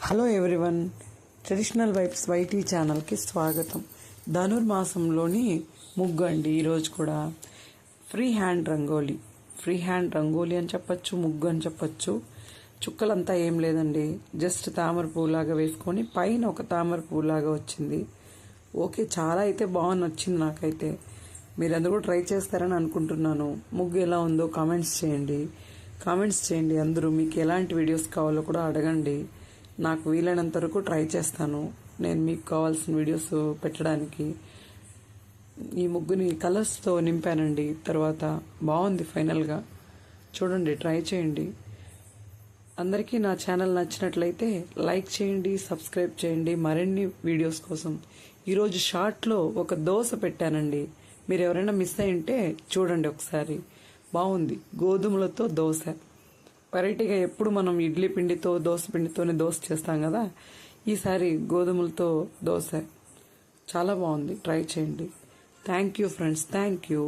Hello everyone, traditional vibes YT ఛానల్కి స్వాగతం. ధనుర్మాసంలోని ముగ్గు అండి. ఈరోజు కూడా ఫ్రీ హ్యాండ్ రంగోలీ అని చెప్పచ్చు, ముగ్గు అని చెప్పచ్చు. చుక్కలంతా ఏం లేదండి, జస్ట్ తామర పువ్వులాగా వేసుకొని పైన ఒక తామర పువ్వులాగా వచ్చింది. ఓకే, చాలా అయితే బాగా నచ్చింది నాకైతే. మీరందరూ కూడా ట్రై చేస్తారని అనుకుంటున్నాను. ముగ్గు ఎలా ఉందో కామెంట్స్ చేయండి. అందరూ మీకు ఎలాంటి వీడియోస్ కావాలో కూడా అడగండి. నాకు వీలైనంత వరకు ట్రై చేస్తాను నేను మీకు కావాల్సిన వీడియోస్ పెట్టడానికి. ఈ ముగ్గుని కలర్స్తో నింపానండి. తర్వాత బాగుంది ఫైనల్గా. చూడండి, ట్రై చేయండి. అందరికీ నా ఛానల్ నచ్చినట్లయితే లైక్ చేయండి, సబ్స్క్రైబ్ చేయండి మరిన్ని వీడియోస్ కోసం. ఈరోజు షార్ట్లో ఒక దోశ పెట్టానండి. మీరు ఎవరైనా మిస్ అయ్యింటే చూడండి ఒకసారి. బాగుంది, గోధుమలతో దోశ. వెరైటీగా ఎప్పుడు మనం ఇడ్లీ పిండితో దోశ పిండితోనే దోశ చేస్తాం కదా, ఈసారి గోధుమలతో దోశ. చాలా బాగుంది, ట్రై చేయండి. Thank you friends, thank you.